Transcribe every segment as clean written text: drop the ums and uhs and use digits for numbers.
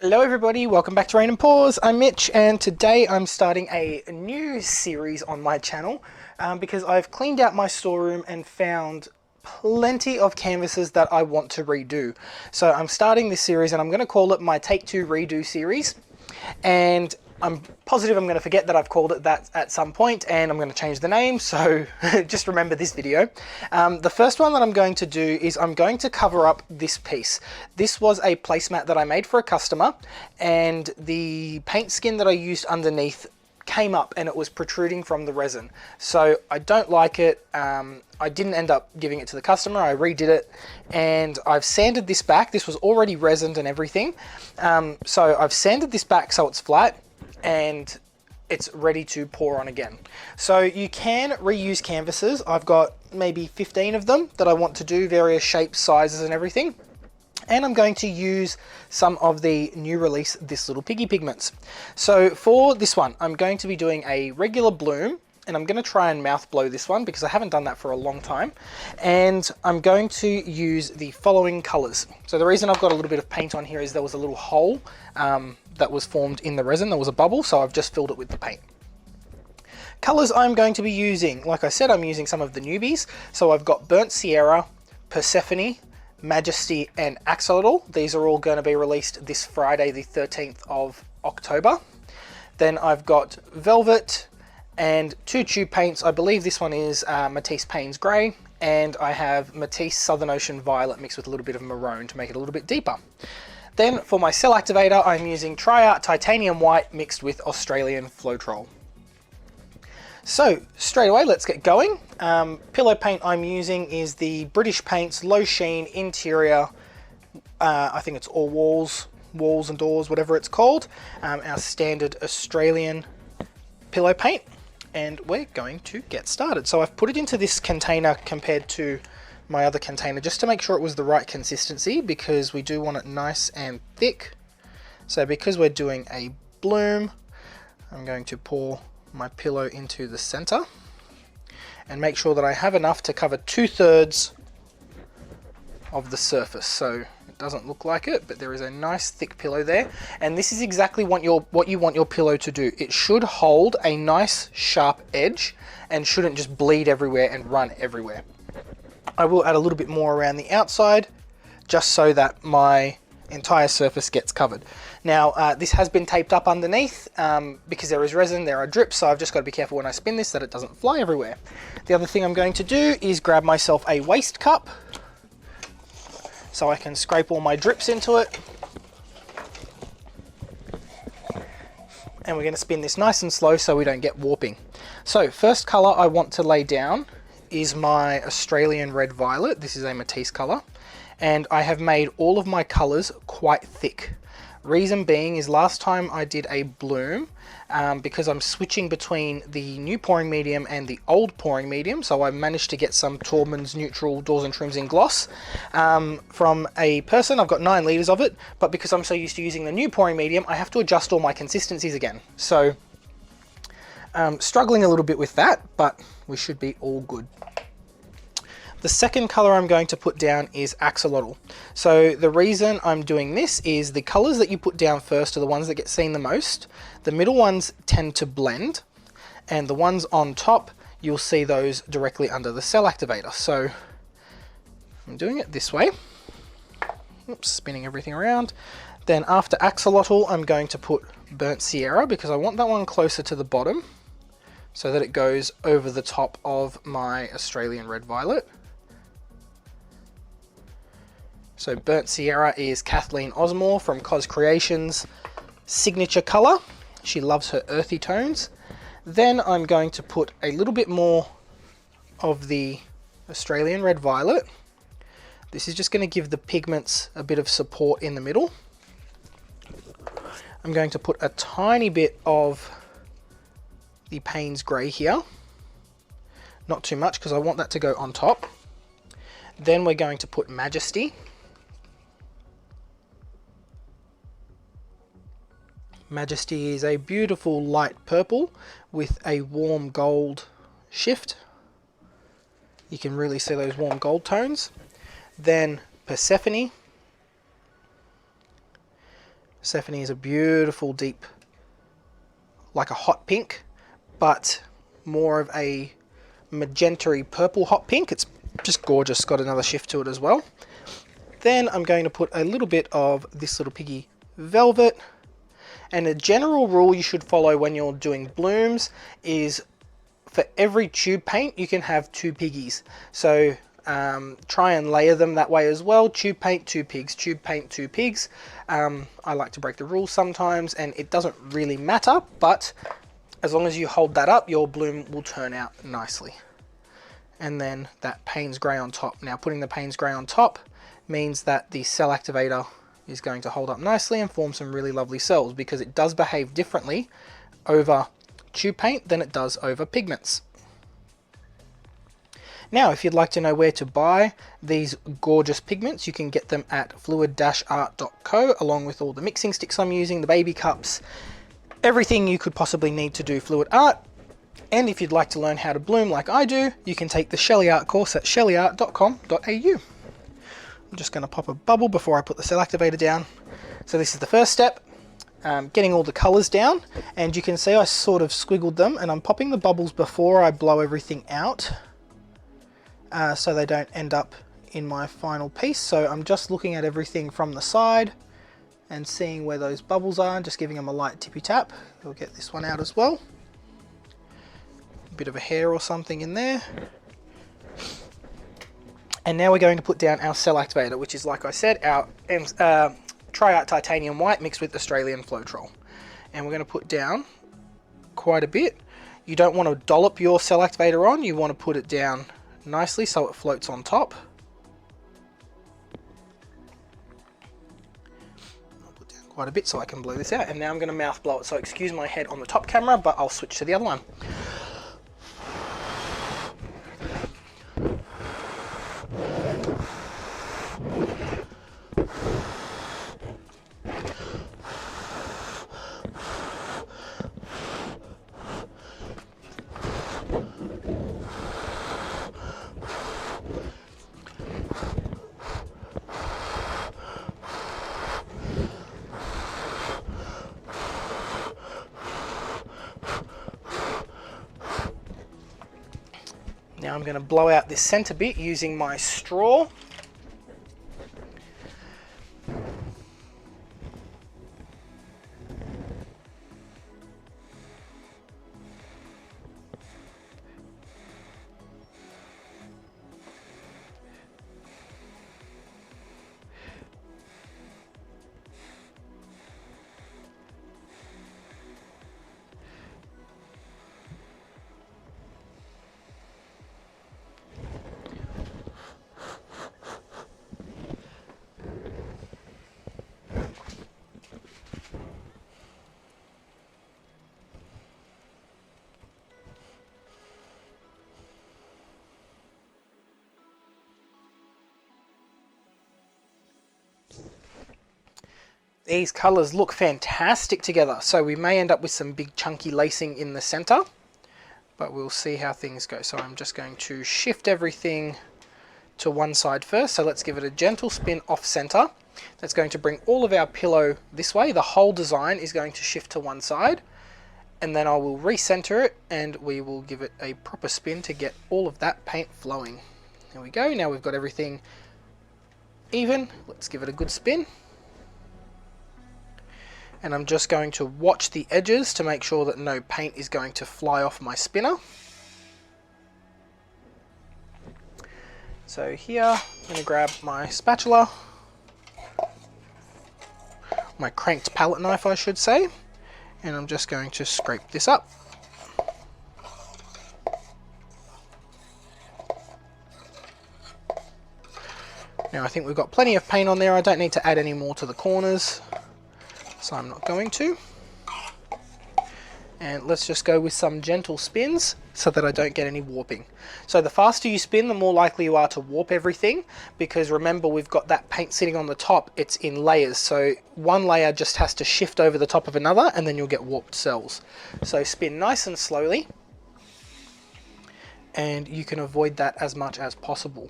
Hello everybody, welcome back to Rain and Pause. I'm Mitch and today I'm starting a new series on my channel because I've cleaned out my storeroom and found plenty of canvases that I want to redo. So I'm starting this series and I'm going to call it my Take 2 Redo series, and I'm positive I'm going to forget that I've called it that at some point, and I'm going to change the name, so just remember this video. The first one that I'm going to do is I'm going to cover up this piece. This was a placemat that I made for a customer, and the paint skin that I used underneath came up and it was protruding from the resin. So I don't like it. I didn't end up giving it to the customer. I redid it and I've sanded this back. This was already resined and everything. So I've sanded this back so it's flat and it's ready to pour on again. So you can reuse canvases. I've got maybe 15 of them that I want to do, various shapes, sizes and everything. And I'm going to use some of the new release This Little Piggy pigments. So for this one, I'm going to be doing a regular bloom, and I'm going to try and mouth blow this one because I haven't done that for a long time. And I'm going to use the following colors. So the reason I've got a little bit of paint on here is there was a little hole that was formed in the resin. There was a bubble, so I've just filled it with the paint. Colors I'm going to be using, like I said, I'm using some of the newbies. So I've got Burnt Sierra, Persephone, Majesty and Axolotl. These are all going to be released this Friday, the 13th of October. Then I've got Velvet and two tube paints. I believe this one is Matisse Payne's Grey, and I have Matisse Southern Ocean Violet mixed with a little bit of maroon to make it a little bit deeper. Then for my cell activator, I'm using Triart Titanium White mixed with Australian Floetrol. So straight away, let's get going. Pillow paint I'm using is the British Paints Low Sheen Interior. I think it's all walls and doors, whatever it's called. Our standard Australian pillow paint. And we're going to get started. So I've put it into this container compared to my other container just to make sure it was the right consistency, because we do want it nice and thick. So because we're doing a bloom, I'm going to pour my pillow into the center and make sure that I have enough to cover 2/3 of the surface. So it doesn't look like it, but there is a nice thick pillow there, and this is exactly what you want your pillow to do. It should hold a nice sharp edge and shouldn't just bleed everywhere and run everywhere. I will add a little bit more around the outside just so that my entire surface gets covered. Now this has been taped up underneath because there is resin, there are drips, so I've just got to be careful when I spin this that it doesn't fly everywhere. The other thing I'm going to do is grab myself a waste cup so I can scrape all my drips into it. And we're going to spin this nice and slow so we don't get warping. So first color I want to lay down is my Australian Red Violet. This is a Matisse color. And I have made all of my colors quite thick. Reason being is last time I did a bloom, because I'm switching between the new pouring medium and the old pouring medium, so I managed to get some Taubman's Neutral Doors and Trims in Gloss from a person. I've got 9 litres of it, but because I'm so used to using the new pouring medium, I have to adjust all my consistencies again. So struggling a little bit with that, but we should be all good. The second color I'm going to put down is Axolotl. So the reason I'm doing this is the colors that you put down first are the ones that get seen the most. The middle ones tend to blend, and the ones on top, you'll see those directly under the cell activator. So I'm doing it this way. Oops, spinning everything around. Then after Axolotl, I'm going to put Burnt Sierra because I want that one closer to the bottom so that it goes over the top of my Australian Red Violet. So Burnt Sierra is Kathleen Osmore from Cos Creations' signature color. She loves her earthy tones. Then I'm going to put a little bit more of the Australian Red Violet. This is just going to give the pigments a bit of support in the middle. I'm going to put a tiny bit of the Payne's Grey here. Not too much because I want that to go on top. Then we're going to put Majesty. Majesty is a beautiful light purple with a warm gold shift. You can really see those warm gold tones. Then Persephone. Persephone is a beautiful deep, like a hot pink, but more of a magenta-y purple hot pink. It's just gorgeous, got another shift to it as well. Then I'm going to put a little bit of This Little Piggy Velvet. And a general rule you should follow when you're doing blooms is for every tube paint you can have 2 piggies. So try and layer them that way as well. Tube paint, 2 pigs, tube paint, 2 pigs. I like to break the rules sometimes, and it doesn't really matter, but as long as you hold that up, your bloom will turn out nicely. And then that Payne's Grey on top. Now putting the Payne's Grey on top means that the cell activator is going to hold up nicely and form some really lovely cells, because it does behave differently over tube paint than it does over pigments. Now, if you'd like to know where to buy these gorgeous pigments, you can get them at fluid-art.co, along with all the mixing sticks I'm using, the baby cups, everything you could possibly need to do fluid art. And if you'd like to learn how to bloom like I do, you can take the Sheleeart course at sheleeart.com.au. I'm just going to pop a bubble before I put the cell activator down. So this is the first step, getting all the colors down, and you can see I sort of squiggled them, and I'm popping the bubbles before I blow everything out so they don't end up in my final piece. So I'm just looking at everything from the side and seeing where those bubbles are, and just giving them a light tippy tap. We'll get this one out as well. A bit of a hair or something in there. And now we're going to put down our cell activator, which is, like I said, our Tri-Art Titanium White mixed with Australian Floetrol. And we're going to put down quite a bit. You don't want to dollop your cell activator on, you want to put it down nicely so it floats on top. I'll put down quite a bit so I can blow this out. And now I'm going to mouth blow it, so excuse my head on the top camera, but I'll switch to the other one. Now I'm going to blow out this center bit using my straw. These colors look fantastic together, so we may end up with some big chunky lacing in the center, but we'll see how things go. So I'm just going to shift everything to one side first. So let's give it a gentle spin off center. That's going to bring all of our pillow this way. The whole design is going to shift to one side, and then I will recenter it and we will give it a proper spin to get all of that paint flowing. There we go. Now we've got everything even. Let's give it a good spin. And I'm just going to watch the edges to make sure that no paint is going to fly off my spinner. So here, I'm going to grab my spatula, my cranked palette knife I should say, and I'm just going to scrape this up. Now I think we've got plenty of paint on there, I don't need to add any more to the corners. So I'm not going to. And let's just go with some gentle spins so that I don't get any warping. So the faster you spin, the more likely you are to warp everything, because remember we've got that paint sitting on the top, it's in layers. So one layer just has to shift over the top of another and then you'll get warped cells. So spin nice and slowly and you can avoid that as much as possible.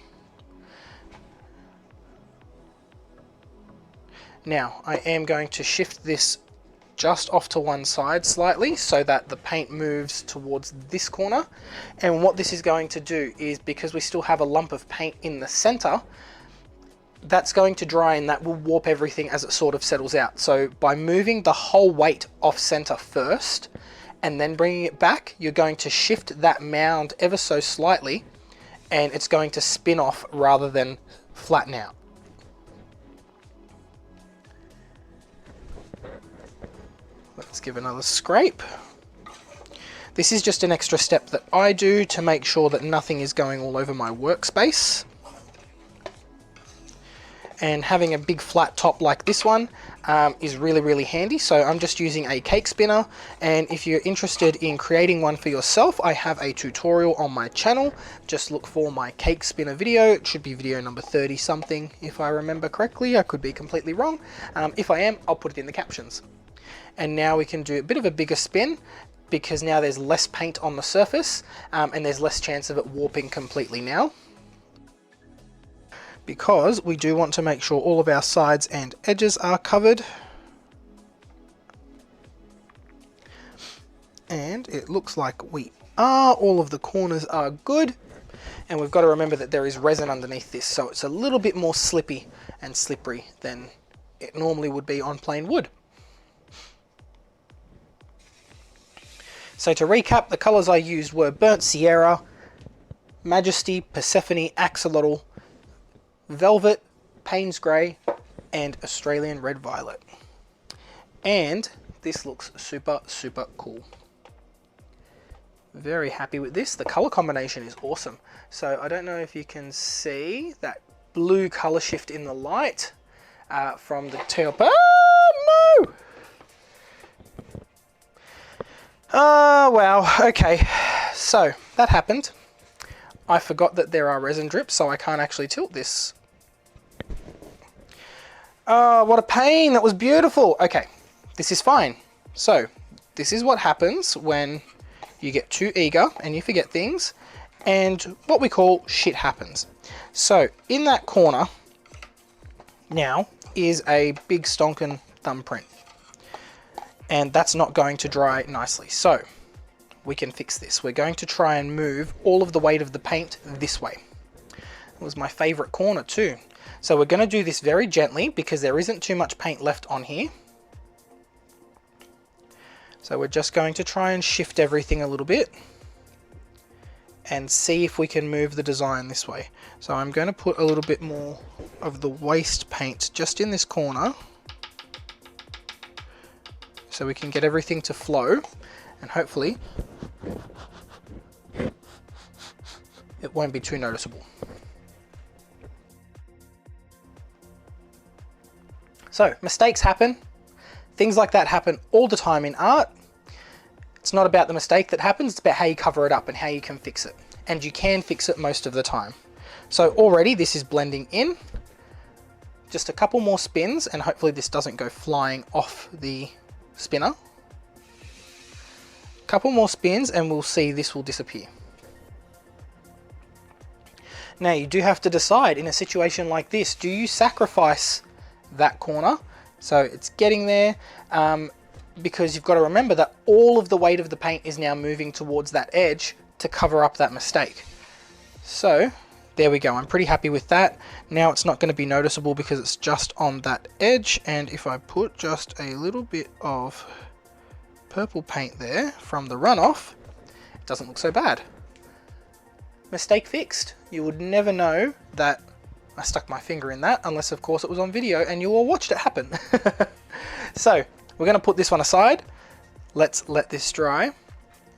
Now I am going to shift this just off to one side slightly so that the paint moves towards this corner. And what this is going to do is, because we still have a lump of paint in the center, that's going to dry and that will warp everything as it sort of settles out. So by moving the whole weight off center first and then bringing it back, you're going to shift that mound ever so slightly and it's going to spin off rather than flatten out. Let's give another scrape. This is just an extra step that I do to make sure that nothing is going all over my workspace. And having a big flat top like this one is really handy. So I'm just using a cake spinner, and if you're interested in creating one for yourself, I have a tutorial on my channel. Just look for my cake spinner video. It should be video number 30 something if I remember correctly. I could be completely wrong. If I am, I'll put it in the captions. And now we can do a bit of a bigger spin because now there's less paint on the surface and there's less chance of it warping completely now. Because we do want to make sure all of our sides and edges are covered. And it looks like we are. All of the corners are good. And we've got to remember that there is resin underneath this, so it's a little bit more slippy and slippery than it normally would be on plain wood. So to recap, the colours I used were Burnt Sierra, Majesty, Persephone, Axolotl, Velvet, Payne's Grey, and Australian Red Violet. And this looks super cool. Very happy with this. The colour combination is awesome. So I don't know if you can see that blue colour shift in the light from the tail. Oh no! Oh, wow. Okay, so that happened. I forgot that there are resin drips, so I can't actually tilt this. Oh, what a pain. That was beautiful. Okay, this is fine. So this is what happens when you get too eager and you forget things, and what we call shit happens. So in that corner now is a big stonkin' thumbprint. And that's not going to dry nicely. So we can fix this. We're going to try and move all of the weight of the paint this way. It was my favorite corner too. So we're going to do this very gently because there isn't too much paint left on here. So we're just going to try and shift everything a little bit and see if we can move the design this way. So I'm going to put a little bit more of the waste paint just in this corner, so we can get everything to flow, and hopefully it won't be too noticeable. So mistakes happen. Things like that happen all the time in art. It's not about the mistake that happens, it's about how you cover it up and how you can fix it. And you can fix it most of the time. So already this is blending in. Just a couple more spins and hopefully this doesn't go flying off the spinner. Couple more spins and we'll see this will disappear. Now you do have to decide in a situation like this, do you sacrifice that corner? So it's getting there because you've got to remember that all of the weight of the paint is now moving towards that edge to cover up that mistake. So there we go. I'm pretty happy with that. Now it's not going to be noticeable because it's just on that edge, and if I put just a little bit of purple paint there from the runoff, it doesn't look so bad. Mistake fixed. You would never know that I stuck my finger in that unless of course it was on video and you all watched it happen. So we're going to put this one aside. Let's let this dry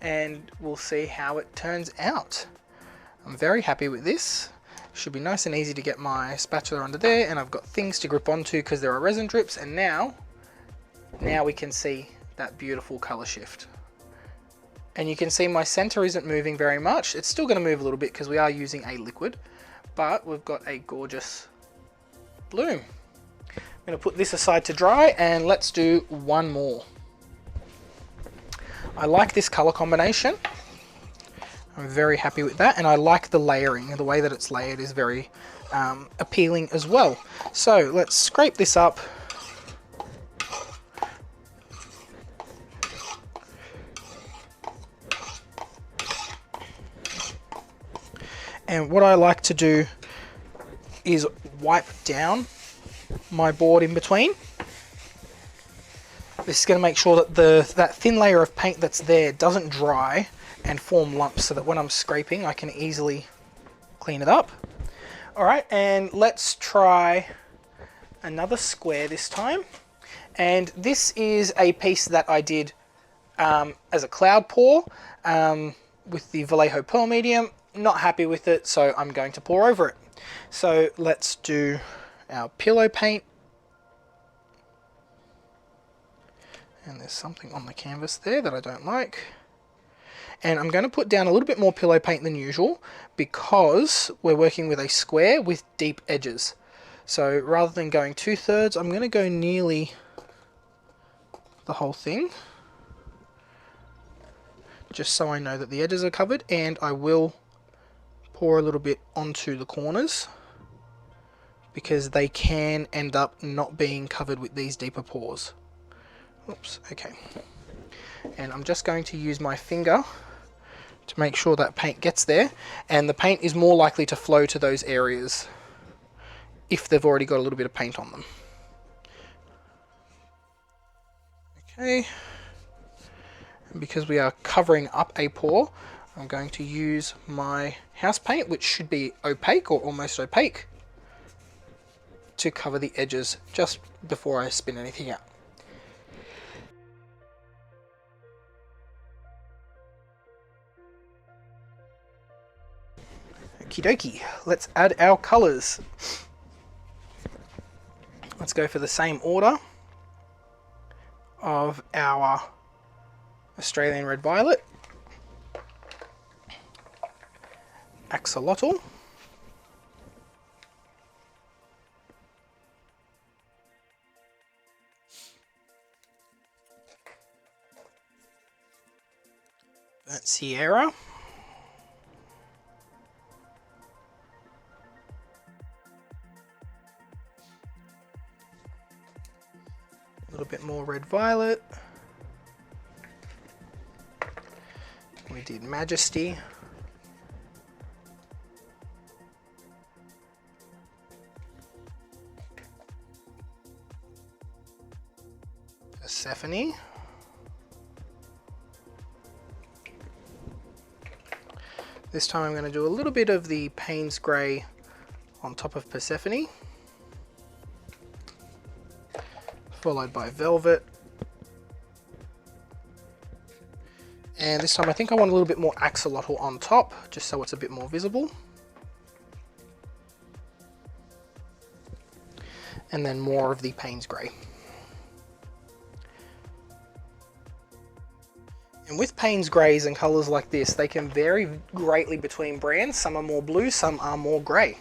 and we'll see how it turns out. I'm very happy with this. Should be nice and easy to get my spatula under there, and I've got things to grip onto because there are resin drips, and now we can see that beautiful color shift. And you can see my center isn't moving very much. It's still going to move a little bit because we are using a liquid, but we've got a gorgeous bloom. I'm going to put this aside to dry and let's do one more. I like this color combination. I'm very happy with that, and I like the layering. The way that it's layered is very appealing as well. So let's scrape this up And what I like to do is wipe down my board in between. This is going to make sure that that thin layer of paint that's there doesn't dry and form lumps, so that when I'm scraping I can easily clean it up. Alright, and let's try another square this time. And this is a piece that I did as a cloud pour with the Vallejo Pearl Medium. Not happy with it, so I'm going to pour over it. So let's do our pillow paint. And there's something on the canvas there that I don't like. And I'm going to put down a little bit more pillow paint than usual because we're working with a square with deep edges. So rather than going 2/3, I'm going to go nearly the whole thing, just so I know that the edges are covered, and I will pour a little bit onto the corners because they can end up not being covered with these deeper pours. Oops, okay. And I'm just going to use my finger to make sure that paint gets there, and the paint is more likely to flow to those areas if they've already got a little bit of paint on them. Okay, and because we are covering up a pour, I'm going to use my house paint, which should be opaque or almost opaque, to cover the edges just before I spin anything out. Okie dokie, let's add our colours. Let's go for the same order of our Australian Red Violet, Axolotl, Burnt Sierra, a little bit more Red Violet. We did Majesty. Persephone. This time I'm going to do a little bit of the Payne's Grey on top of Persephone, followed by Velvet. And this time I think I want a little bit more Axolotl on top, just so it's a bit more visible. And then more of the Payne's Grey. And with Payne's Greys and colours like this, they can vary greatly between brands. Some are more blue, some are more grey.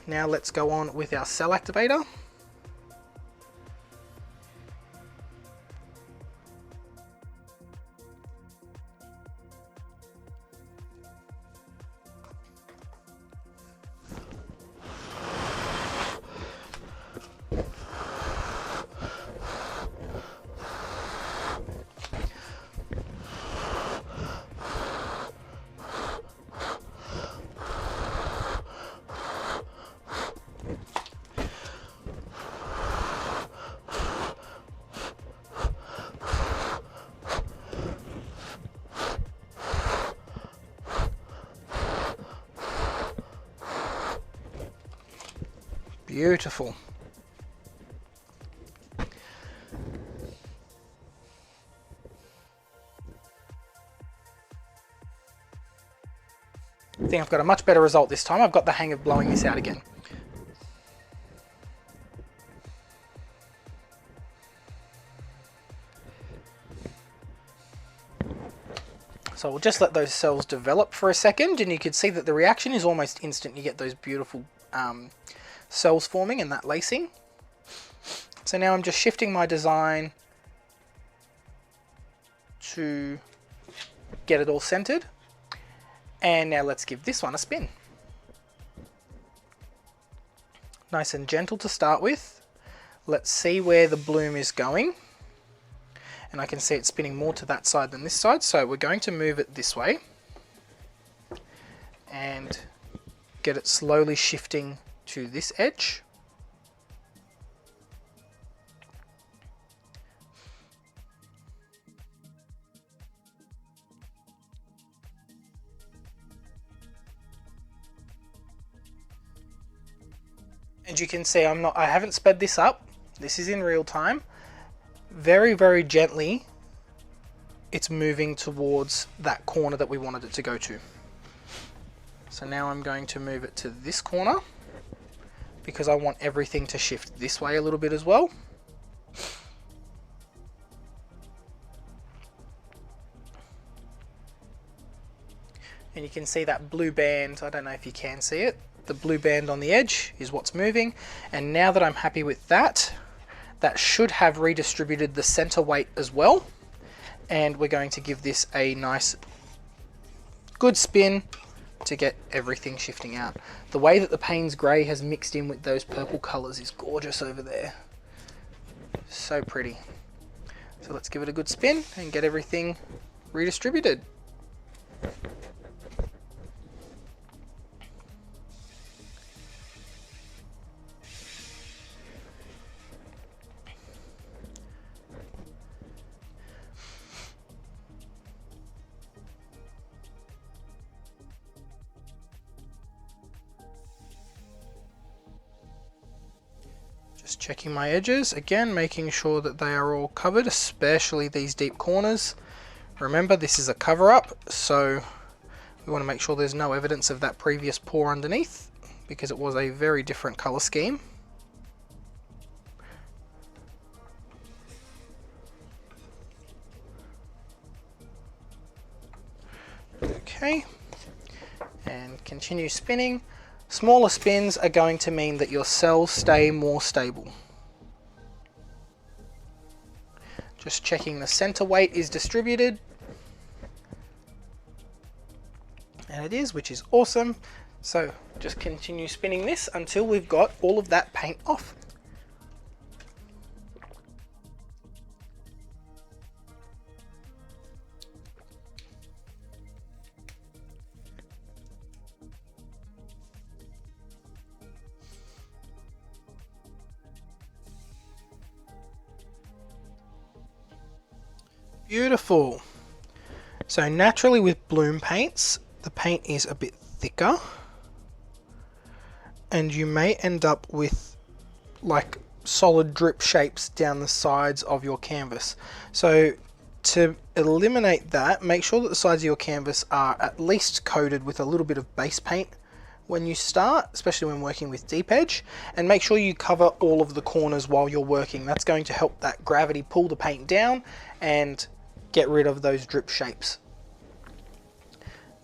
Now let's go on with our cell activator. Beautiful. I think I've got a much better result this time. I've got the hang of blowing this out again. So we'll just let those cells develop for a second, and you can see that the reaction is almost instant. You get those beautiful cells forming and that lacing. So now I'm just shifting my design to get it all centered. And now let's give this one a spin. Nice and gentle to start with. Let's see where the bloom is going. And I can see it spinning more to that side than this side, so we're going to move it this way. and get it slowly shifting to this edge. As you can see, I haven't sped this up. This is in real time. Very, very gently, it's moving towards that corner that we wanted it to go to. So now I'm going to move it to this corner because I want everything to shift this way a little bit as well. And you can see that blue band, I don't know if you can see it, the blue band on the edge is what's moving. And now that I'm happy with that, that should have redistributed the center weight as well. And we're going to give this a nice good spin to get everything shifting out. The way that the Payne's grey has mixed in with those purple colors is gorgeous over there. So pretty. So let's give it a good spin and get everything redistributed. Just checking my edges, again making sure that they are all covered, especially these deep corners. Remember, this is a cover up, so we want to make sure there's no evidence of that previous pour underneath, because it was a very different color scheme. Okay, and continue spinning. Smaller spins are going to mean that your cells stay more stable. Just checking the center weight is distributed. And it is, which is awesome. So just continue spinning this until we've got all of that paint off. Beautiful. So naturally with bloom paints, the paint is a bit thicker and you may end up with like solid drip shapes down the sides of your canvas. So to eliminate that, make sure that the sides of your canvas are at least coated with a little bit of base paint when you start, especially when working with deep edge, and make sure you cover all of the corners while you're working. That's going to help that gravity pull the paint down and get rid of those drip shapes.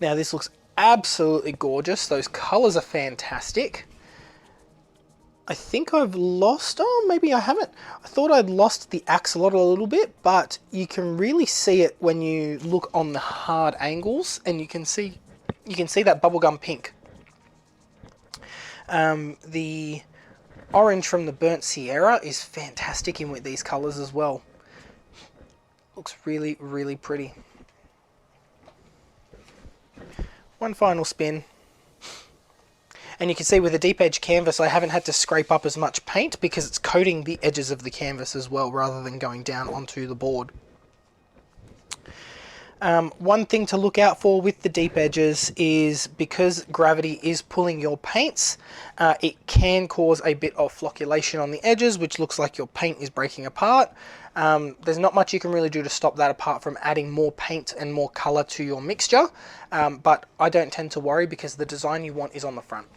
Now this looks absolutely gorgeous. Those colors are fantastic. I think I've lost, oh maybe I haven't. I thought I'd lost the axolotl a little bit, but you can really see it when you look on the hard angles, and you can see that bubblegum pink. The orange from the burnt Sierra is fantastic in with these colors as well. Looks really, really pretty. One final spin. And you can see with the deep edge canvas, I haven't had to scrape up as much paint because it's coating the edges of the canvas as well, rather than going down onto the board. One thing to look out for with the deep edges is because gravity is pulling your paints, it can cause a bit of flocculation on the edges, which looks like your paint is breaking apart. There's not much you can really do to stop that apart from adding more paint and more color to your mixture, but I don't tend to worry because the design you want is on the front.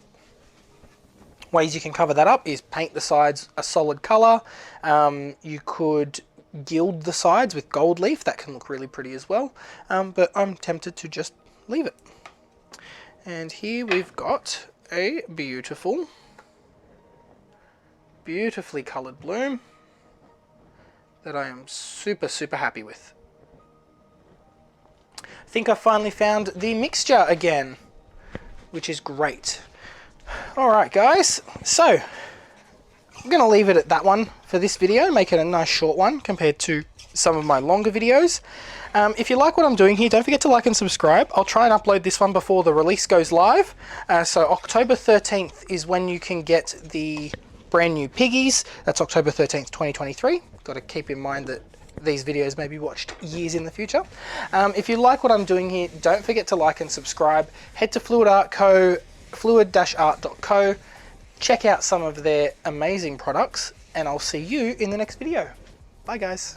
Ways you can cover that up is paint the sides a solid color. You could gild the sides with gold leaf, that can look really pretty as well, but I'm tempted to just leave it. And here we've got a beautifully colored bloom that I am super happy with. I think I finally found the mixture again, which is great. Alright guys, so I'm going to leave it at that one for this video, make it a nice short one compared to some of my longer videos. If you like what I'm doing here, don't forget to like and subscribe. I'll try and upload this one before the release goes live. So October 13th is when you can get the brand new Piggies. That's October 13th, 2023. Got to keep in mind that these videos may be watched years in the future. If you like what I'm doing here, don't forget to like and subscribe. Head to Fluid Art Co, fluid-art.co. Check out some of their amazing products, and I'll see you in the next video. Bye guys.